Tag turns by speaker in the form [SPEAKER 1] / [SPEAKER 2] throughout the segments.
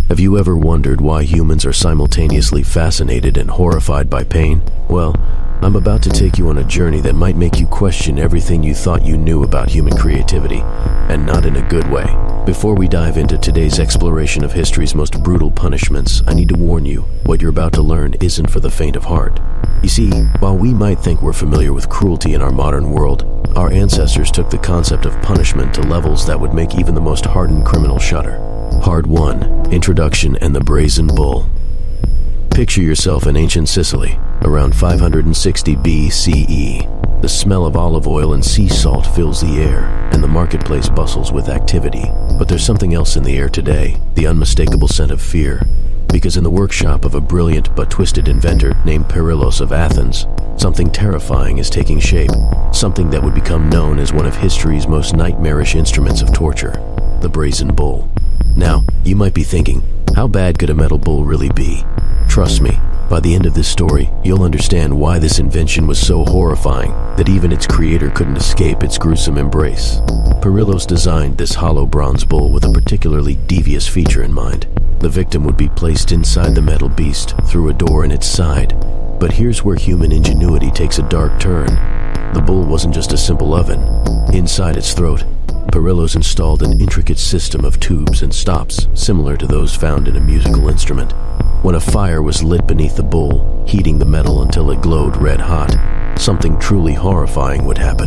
[SPEAKER 1] Have you ever wondered why humans are simultaneously fascinated and horrified by pain? Well, I'm about to take you on a journey that might make you question everything you thought you knew about human creativity, and not in a good way. Before we dive into today's exploration of history's most brutal punishments, I need to warn you, what you're about to learn isn't for the faint of heart. You see, while we might think we're familiar with cruelty in our modern world, our ancestors took the concept of punishment to levels that would make even the most hardened criminal shudder. Part 1. Introduction and the Brazen Bull. Picture yourself in ancient Sicily, around 560 BCE. The smell of olive oil and sea salt fills the air, and the marketplace bustles with activity. But there's something else in the air today, the unmistakable scent of fear. Because in the workshop of a brilliant but twisted inventor named Perillos of Athens, something terrifying is taking shape, something that would become known as one of history's most nightmarish instruments of torture, the Brazen Bull. Now, you might be thinking, how bad could a metal bull really be? Trust me, by the end of this story, you'll understand why this invention was so horrifying that even its creator couldn't escape its gruesome embrace. Perillos designed this hollow bronze bull with a particularly devious feature in mind. The victim would be placed inside the metal beast through a door in its side. But here's where human ingenuity takes a dark turn. The bull wasn't just a simple oven. Inside its throat, Perillos installed an intricate system of tubes and stops similar to those found in a musical instrument. When a fire was lit beneath the bull, heating the metal until it glowed red hot, something truly horrifying would happen.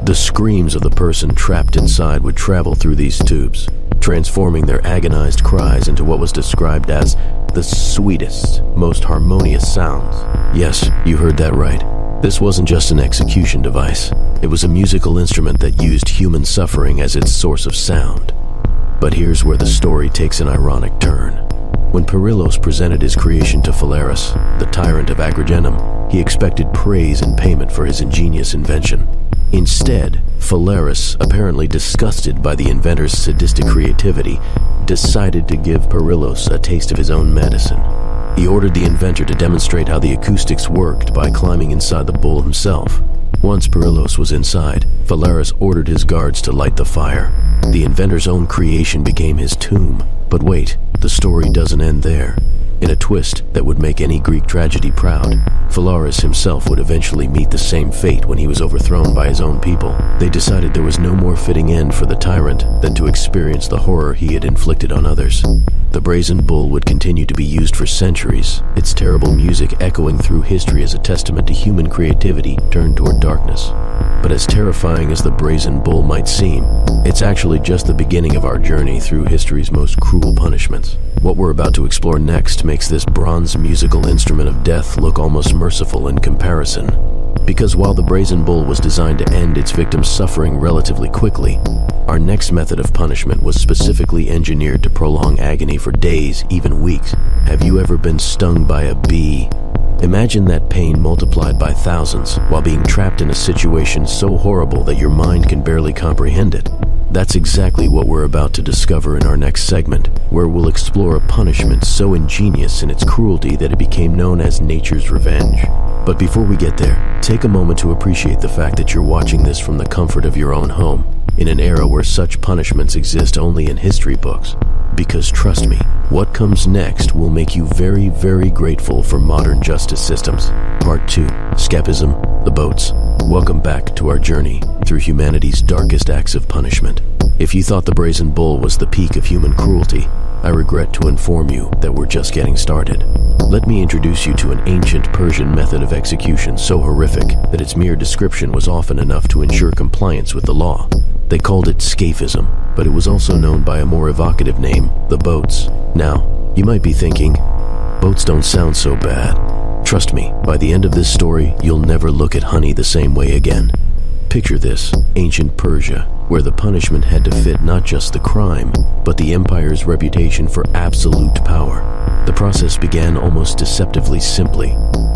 [SPEAKER 1] The screams of the person trapped inside would travel through these tubes, transforming their agonized cries into what was described as the sweetest, most harmonious sounds. Yes, you heard that right. This wasn't just an execution device. It was a musical instrument that used human suffering as its source of sound. But here's where the story takes an ironic turn. When Perillos presented his creation to Phalaris, the tyrant of Agrigentum, he expected praise and payment for his ingenious invention. Instead, Phalaris, apparently disgusted by the inventor's sadistic creativity, decided to give Perillos a taste of his own medicine. He ordered the inventor to demonstrate how the acoustics worked by climbing inside the bull himself. Once Perillos was inside, Phalaris ordered his guards to light the fire. The inventor's own creation became his tomb. But wait, the story doesn't end there. In a twist that would make any Greek tragedy proud, Phalaris himself would eventually meet the same fate when he was overthrown by his own people. They decided there was no more fitting end for the tyrant than to experience the horror he had inflicted on others. The Brazen Bull would continue to be used for centuries, its terrible music echoing through history as a testament to human creativity turned toward darkness. But as terrifying as the Brazen Bull might seem, it's actually just the beginning of our journey through history's most cruel punishments. What we're about to explore next makes this bronze musical instrument of death look almost merciful in comparison. Because while the Brazen Bull was designed to end its victim's suffering relatively quickly, our next method of punishment was specifically engineered to prolong agony for days, even weeks. Have you ever been stung by a bee? Imagine that pain multiplied by thousands while being trapped in a situation so horrible that your mind can barely comprehend it. That's exactly what we're about to discover in our next segment, where we'll explore a punishment so ingenious in its cruelty that it became known as nature's revenge. But before we get there, take a moment to appreciate the fact that you're watching this from the comfort of your own home, in an era where such punishments exist only in history books. Because trust me, what comes next will make you very, very grateful for modern justice systems. Part 2, Escapism, the Boats. Welcome back to our journey through humanity's darkest acts of punishment. If you thought the Brazen Bull was the peak of human cruelty, I regret to inform you that we're just getting started. Let me introduce you to an ancient Persian method of execution so horrific that its mere description was often enough to ensure compliance with the law. They called it scaphism, but it was also known by a more evocative name, the boats. Now, you might be thinking, boats don't sound so bad. Trust me, by the end of this story, you'll never look at honey the same way again. Picture this, ancient Persia, where the punishment had to fit not just the crime, but the empire's reputation for absolute power. The process began almost deceptively simply.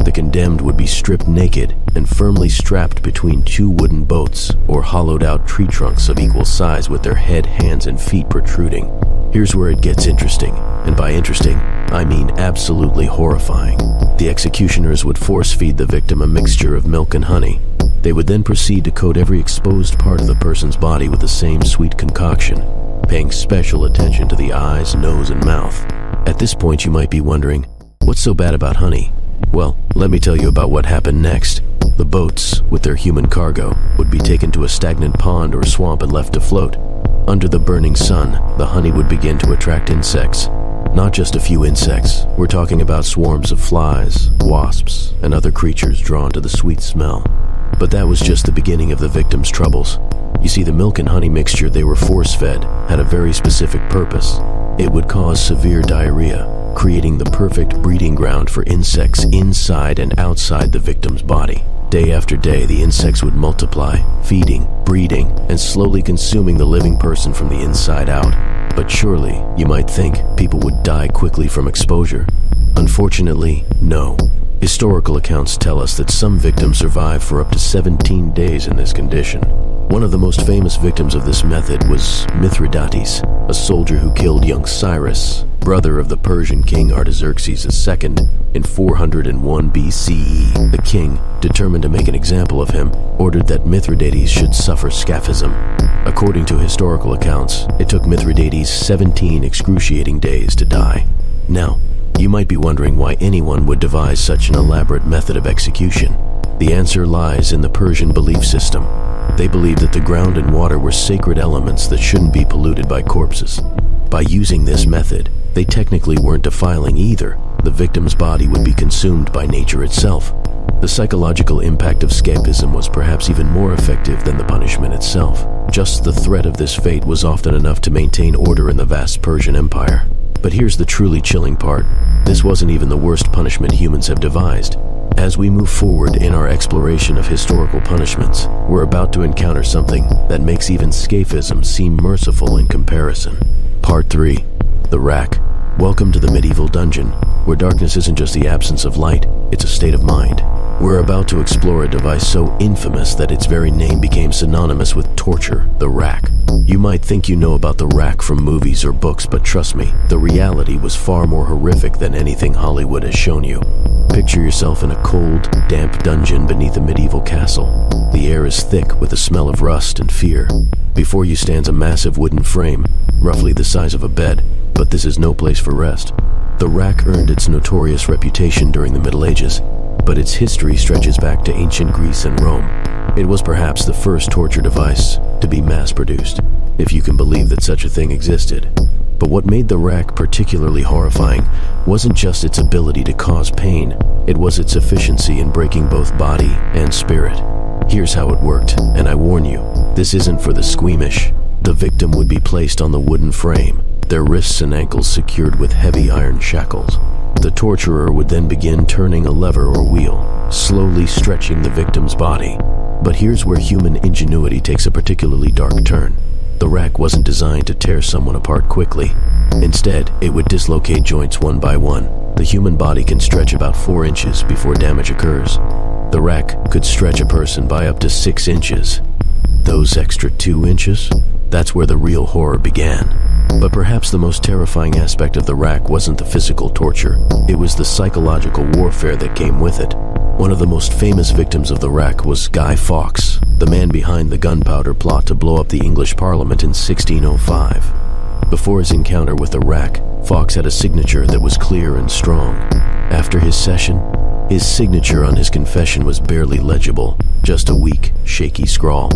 [SPEAKER 1] The condemned would be stripped naked and firmly strapped between two wooden boats or hollowed-out tree trunks of equal size with their head, hands, and feet protruding. Here's where it gets interesting, and by interesting, I mean absolutely horrifying. The executioners would force-feed the victim a mixture of milk and honey. They would then proceed to coat every exposed part of the person's body with the same sweet concoction, paying special attention to the eyes, nose, and mouth. At this point, you might be wondering, what's so bad about honey? Well, let me tell you about what happened next. The boats, with their human cargo, would be taken to a stagnant pond or swamp and left to float. Under the burning sun, the honey would begin to attract insects. Not just a few insects, we're talking about swarms of flies, wasps, and other creatures drawn to the sweet smell. But that was just the beginning of the victims' troubles. You see, the milk and honey mixture they were force-fed had a very specific purpose. It would cause severe diarrhea, creating the perfect breeding ground for insects inside and outside the victim's body. Day after day, the insects would multiply, feeding, breeding, and slowly consuming the living person from the inside out. But surely, you might think, people would die quickly from exposure. Unfortunately, no. Historical accounts tell us that some victims survive for up to 17 days in this condition. One of the most famous victims of this method was Mithridates, a soldier who killed young Cyrus, brother of the Persian king Artaxerxes II, in 401 BCE. The king, determined to make an example of him, ordered that Mithridates should suffer scaphism. According to historical accounts, it took Mithridates 17 excruciating days to die. Now, you might be wondering why anyone would devise such an elaborate method of execution. The answer lies in the Persian belief system. They believed that the ground and water were sacred elements that shouldn't be polluted by corpses. By using this method, they technically weren't defiling either. The victim's body would be consumed by nature itself. The psychological impact of scaphism was perhaps even more effective than the punishment itself. Just the threat of this fate was often enough to maintain order in the vast Persian Empire. But here's the truly chilling part. This wasn't even the worst punishment humans have devised. As we move forward in our exploration of historical punishments, we're about to encounter something that makes even scaphism seem merciful in comparison. Part 3. The Rack. Welcome to the medieval dungeon, where darkness isn't just the absence of light, it's a state of mind. We're about to explore a device so infamous that its very name became synonymous with torture, the rack. You might think you know about the rack from movies or books, but trust me, the reality was far more horrific than anything Hollywood has shown you. Picture yourself in a cold, damp dungeon beneath a medieval castle. The air is thick with the smell of rust and fear. Before you stands a massive wooden frame, roughly the size of a bed, but this is no place for rest. The rack earned its notorious reputation during the Middle Ages, but its history stretches back to ancient Greece and Rome. It was perhaps the first torture device to be mass-produced, if you can believe that such a thing existed. But what made the rack particularly horrifying wasn't just its ability to cause pain, it was its efficiency in breaking both body and spirit. Here's how it worked, and I warn you, this isn't for the squeamish. The victim would be placed on the wooden frame, their wrists and ankles secured with heavy iron shackles. The torturer would then begin turning a lever or wheel, slowly stretching the victim's body. But here's where human ingenuity takes a particularly dark turn. The rack wasn't designed to tear someone apart quickly. Instead, it would dislocate joints one by one. The human body can stretch about 4 inches before damage occurs. The rack could stretch a person by up to 6 inches. Those extra 2 inches? That's where the real horror began. But perhaps the most terrifying aspect of the rack wasn't the physical torture, it was the psychological warfare that came with it. One of the most famous victims of the rack was Guy Fawkes, the man behind the gunpowder plot to blow up the English Parliament in 1605. Before his encounter with the rack, Fawkes had a signature that was clear and strong. After his session, his signature on his confession was barely legible, just a weak, shaky scrawl.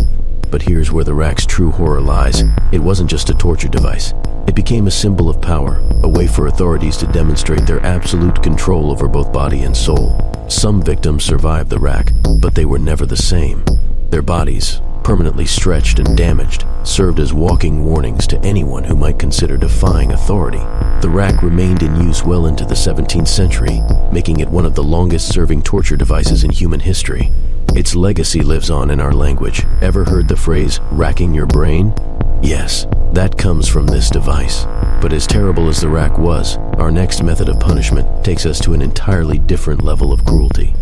[SPEAKER 1] But here's where the rack's true horror lies. It wasn't just a torture device. It became a symbol of power, a way for authorities to demonstrate their absolute control over both body and soul. Some victims survived the rack, but they were never the same. Their bodies, permanently stretched and damaged, served as walking warnings to anyone who might consider defying authority. The rack remained in use well into the 17th century, making it one of the longest-serving torture devices in human history. Its legacy lives on in our language. Ever heard the phrase, racking your brain? Yes, that comes from this device. But as terrible as the rack was, our next method of punishment takes us to an entirely different level of cruelty.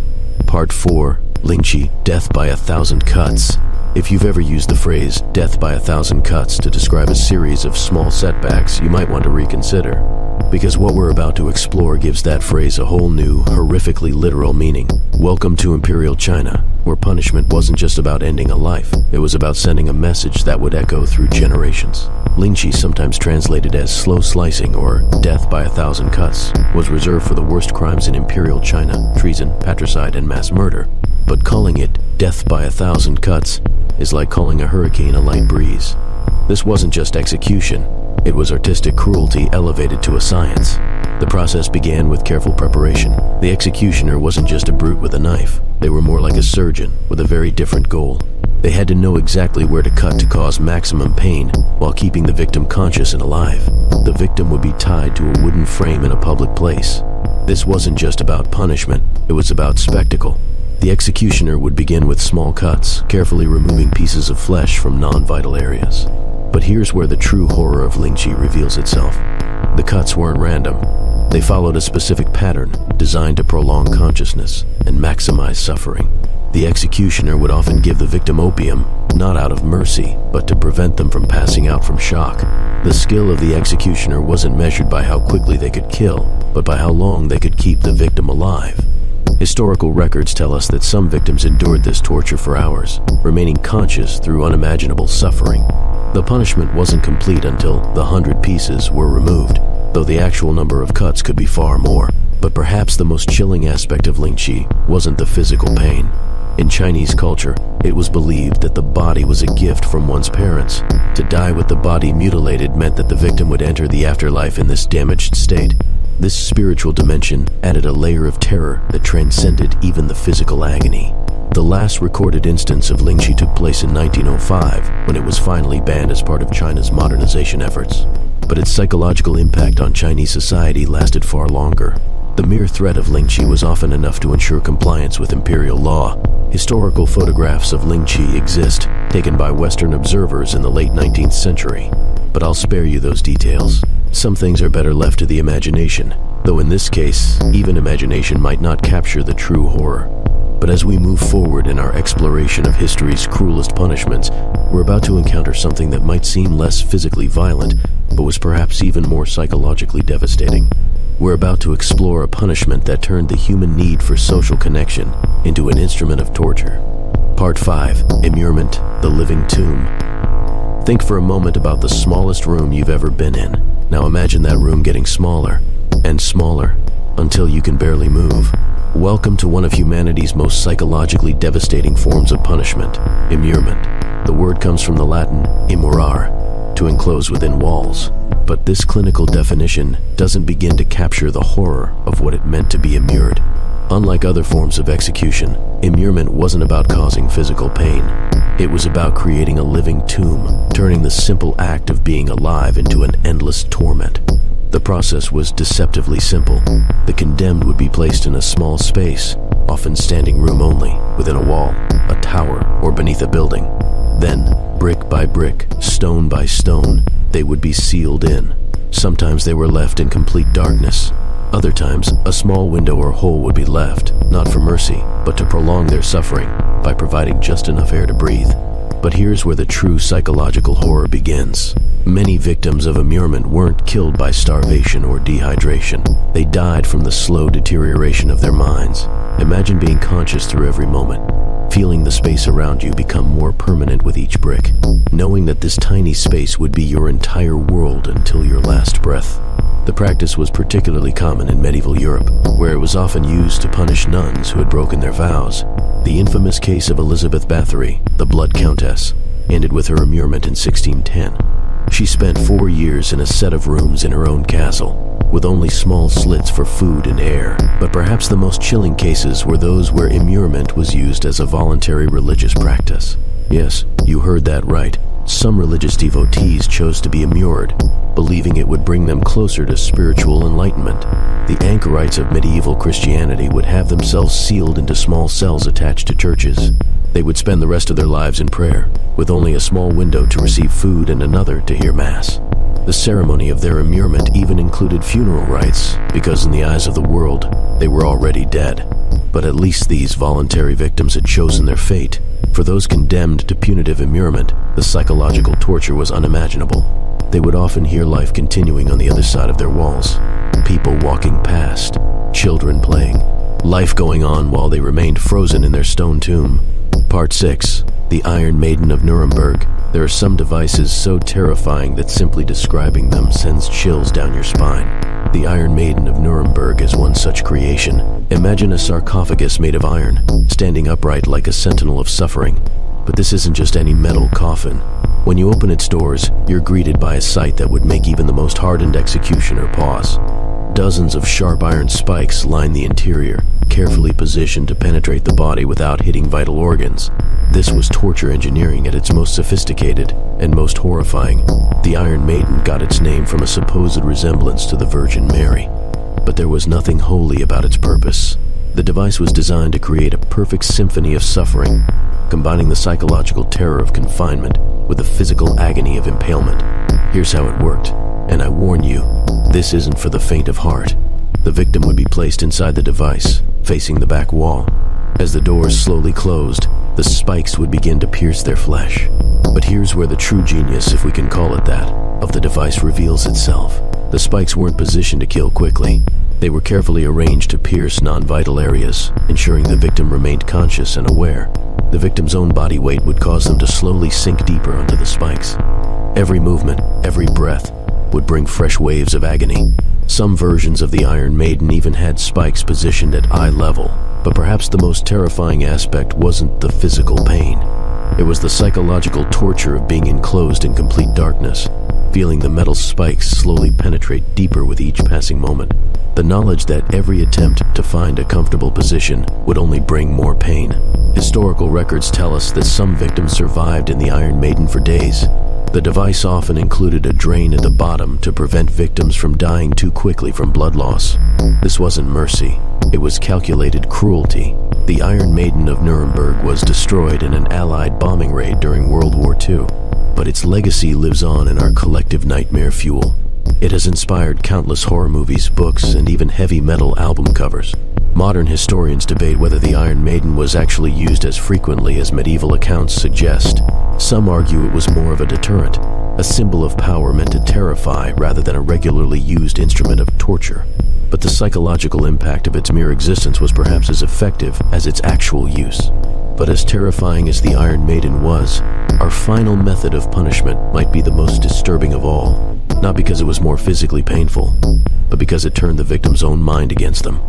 [SPEAKER 1] Part 4, Lynchi, Death by 1,000 Cuts. If you've ever used the phrase, death by 1,000 cuts, to describe a series of small setbacks, you might want to reconsider. Because what we're about to explore gives that phrase a whole new, horrifically literal meaning. Welcome to Imperial China, where punishment wasn't just about ending a life, it was about sending a message that would echo through generations. Lingqi, sometimes translated as slow slicing or death by 1,000 cuts, was reserved for the worst crimes in imperial China: treason, patricide, and mass murder. But calling it death by 1,000 cuts is like calling a hurricane a light breeze. This wasn't just execution, it was artistic cruelty elevated to a science. The process began with careful preparation. The executioner wasn't just a brute with a knife. They were more like a surgeon with a very different goal. They had to know exactly where to cut to cause maximum pain while keeping the victim conscious and alive. The victim would be tied to a wooden frame in a public place. This wasn't just about punishment, it was about spectacle. The executioner would begin with small cuts, carefully removing pieces of flesh from non-vital areas. But here's where the true horror of Lingqi reveals itself. The cuts weren't random. They followed a specific pattern designed to prolong consciousness and maximize suffering. The executioner would often give the victim opium, not out of mercy, but to prevent them from passing out from shock. The skill of the executioner wasn't measured by how quickly they could kill, but by how long they could keep the victim alive. Historical records tell us that some victims endured this torture for hours, remaining conscious through unimaginable suffering. The punishment wasn't complete until the 100 pieces were removed, though the actual number of cuts could be far more. But perhaps the most chilling aspect of Lingqi wasn't the physical pain. In Chinese culture, it was believed that the body was a gift from one's parents. To die with the body mutilated meant that the victim would enter the afterlife in this damaged state. This spiritual dimension added a layer of terror that transcended even the physical agony. The last recorded instance of Lingqi took place in 1905, when it was finally banned as part of China's modernization efforts. But its psychological impact on Chinese society lasted far longer. The mere threat of Lingqi was often enough to ensure compliance with imperial law. Historical photographs of Lingqi exist, taken by Western observers in the late 19th century. But I'll spare you those details. Some things are better left to the imagination, though in this case, even imagination might not capture the true horror. But as we move forward in our exploration of history's cruelest punishments, we're about to encounter something that might seem less physically violent, but was perhaps even more psychologically devastating. We're about to explore a punishment that turned the human need for social connection into an instrument of torture. Part 5, Immurement, the Living Tomb. Think for a moment about the smallest room you've ever been in. Now imagine that room getting smaller and smaller until you can barely move. Welcome to one of humanity's most psychologically devastating forms of punishment, immurement. The word comes from the Latin immurare, to enclose within walls. But this clinical definition doesn't begin to capture the horror of what it meant to be immured. Unlike other forms of execution, immurement wasn't about causing physical pain. It was about creating a living tomb, turning the simple act of being alive into an endless torment. The process was deceptively simple. The condemned would be placed in a small space, often standing room only, within a wall, a tower, or beneath a building. Then, brick by brick, stone by stone, they would be sealed in. Sometimes they were left in complete darkness. Other times, a small window or hole would be left, not for mercy, but to prolong their suffering by providing just enough air to breathe. But here's where the true psychological horror begins. Many victims of immurement weren't killed by starvation or dehydration. They died from the slow deterioration of their minds. Imagine being conscious through every moment, feeling the space around you become more permanent with each brick, knowing that this tiny space would be your entire world until your last breath. The practice was particularly common in medieval Europe, where it was often used to punish nuns who had broken their vows. The infamous case of Elizabeth Bathory, the Blood Countess, ended with her immurement in 1610. She spent 4 years in a set of rooms in her own castle, with only small slits for food and air. But perhaps the most chilling cases were those where immurement was used as a voluntary religious practice. Yes, you heard that right. Some religious devotees chose to be immured, believing it would bring them closer to spiritual enlightenment. The anchorites of medieval Christianity would have themselves sealed into small cells attached to churches. They would spend the rest of their lives in prayer, with only a small window to receive food and another to hear Mass. The ceremony of their immurement even included funeral rites, because in the eyes of the world, they were already dead. But at least these voluntary victims had chosen their fate. For those condemned to punitive immurement, the psychological torture was unimaginable. They would often hear life continuing on the other side of their walls. People walking past, children playing, life going on while they remained frozen in their stone tomb. Part 6. The Iron Maiden of Nuremberg. There are some devices so terrifying that simply describing them sends chills down your spine. The Iron Maiden of Nuremberg is one such creation. Imagine a sarcophagus made of iron, standing upright like a sentinel of suffering. But this isn't just any metal coffin. When you open its doors, you're greeted by a sight that would make even the most hardened executioner pause. Dozens of sharp iron spikes line the interior, carefully positioned to penetrate the body without hitting vital organs. This was torture engineering at its most sophisticated and most horrifying. The Iron Maiden got its name from a supposed resemblance to the Virgin Mary. But there was nothing holy about its purpose. The device was designed to create a perfect symphony of suffering, combining the psychological terror of confinement with the physical agony of impalement. Here's how it worked, and I warn you, this isn't for the faint of heart. The victim would be placed inside the device, facing the back wall. As the doors slowly closed, the spikes would begin to pierce their flesh. But here's where the true genius, if we can call it that, of the device reveals itself. The spikes weren't positioned to kill quickly. They were carefully arranged to pierce non-vital areas, ensuring the victim remained conscious and aware. The victim's own body weight would cause them to slowly sink deeper onto the spikes. Every movement, every breath, would bring fresh waves of agony. Some versions of the Iron Maiden even had spikes positioned at eye level, but perhaps the most terrifying aspect wasn't the physical pain. It was the psychological torture of being enclosed in complete darkness, feeling the metal spikes slowly penetrate deeper with each passing moment. The knowledge that every attempt to find a comfortable position would only bring more pain. Historical records tell us that some victims survived in the Iron Maiden for days. The device often included a drain at the bottom to prevent victims from dying too quickly from blood loss. This wasn't mercy, it was calculated cruelty. The Iron Maiden of Nuremberg was destroyed in an Allied bombing raid during World War II, but its legacy lives on in our collective nightmare fuel. It has inspired countless horror movies, books, and even heavy metal album covers. Modern historians debate whether the Iron Maiden was actually used as frequently as medieval accounts suggest. Some argue it was more of a deterrent, a symbol of power meant to terrify rather than a regularly used instrument of torture. But the psychological impact of its mere existence was perhaps as effective as its actual use. But as terrifying as the Iron Maiden was, our final method of punishment might be the most disturbing of all. Not because it was more physically painful, but because it turned the victim's own mind against them.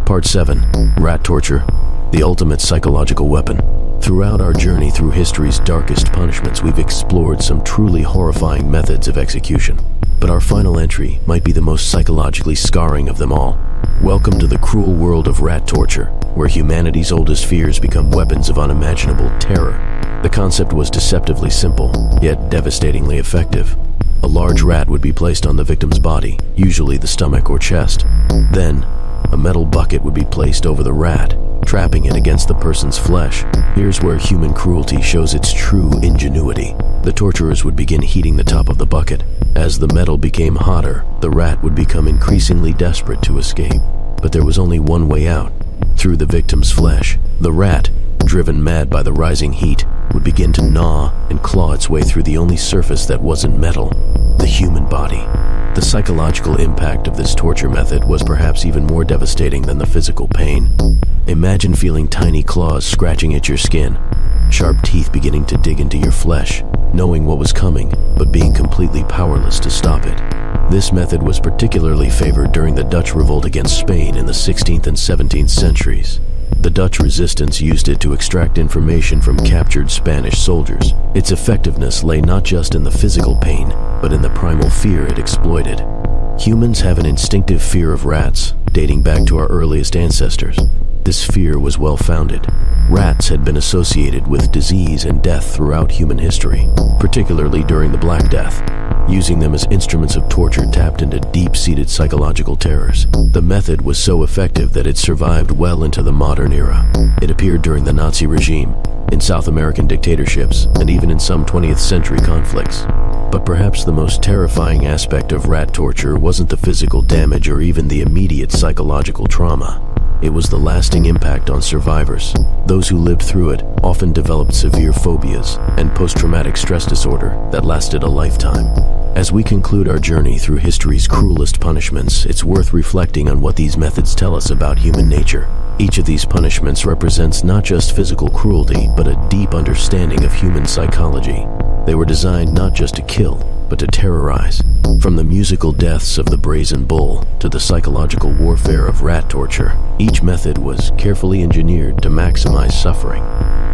[SPEAKER 1] Part 7. Rat torture, the ultimate psychological weapon. Throughout our journey through history's darkest punishments, we've explored some truly horrifying methods of execution. But our final entry might be the most psychologically scarring of them all. Welcome to the cruel world of rat torture, where humanity's oldest fears become weapons of unimaginable terror. The concept was deceptively simple, yet devastatingly effective. A large rat would be placed on the victim's body, usually the stomach or chest. Then, a metal bucket would be placed over the rat, trapping it against the person's flesh. Here's where human cruelty shows its true ingenuity. The torturers would begin heating the top of the bucket. As the metal became hotter, the rat would become increasingly desperate to escape. But there was only one way out, through the victim's flesh. The rat, driven mad by the rising heat, would begin to gnaw and claw its way through the only surface that wasn't metal, the human body. The psychological impact of this torture method was perhaps even more devastating than the physical pain. Imagine feeling tiny claws scratching at your skin, sharp teeth beginning to dig into your flesh, knowing what was coming, but being completely powerless to stop it. This method was particularly favored during the Dutch revolt against Spain in the 16th and 17th centuries. The Dutch resistance used it to extract information from captured Spanish soldiers. Its effectiveness lay not just in the physical pain, but in the primal fear it exploited. Humans have an instinctive fear of rats, dating back to our earliest ancestors. This fear was well-founded. Rats had been associated with disease and death throughout human history, particularly during the Black Death. Using them as instruments of torture tapped into deep-seated psychological terrors. The method was so effective that it survived well into the modern era. It appeared during the Nazi regime, in South American dictatorships, and even in some 20th century conflicts. But perhaps the most terrifying aspect of rat torture wasn't the physical damage or even the immediate psychological trauma. It was the lasting impact on survivors. Those who lived through it often developed severe phobias and post-traumatic stress disorder that lasted a lifetime. As we conclude our journey through history's cruelest punishments, it's worth reflecting on what these methods tell us about human nature. Each of these punishments represents not just physical cruelty, but a deep understanding of human psychology. They were designed not just to kill, but to terrorize. From the musical deaths of the brazen bull to the psychological warfare of rat torture, each method was carefully engineered to maximize suffering.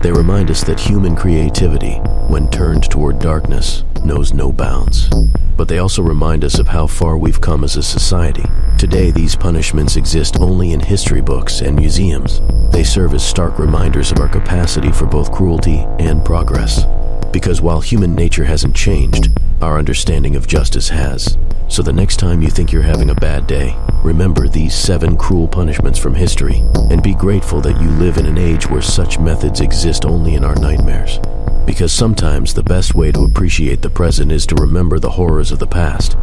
[SPEAKER 1] They remind us that human creativity, when turned toward darkness, knows no bounds. But they also remind us of how far we've come as a society. Today, these punishments exist only in history books and museums. They serve as stark reminders of our capacity for both cruelty and progress. Because while human nature hasn't changed, our understanding of justice has. So the next time you think you're having a bad day, remember these 7 cruel punishments from history, and be grateful that you live in an age where such methods exist only in our nightmares. Because sometimes the best way to appreciate the present is to remember the horrors of the past.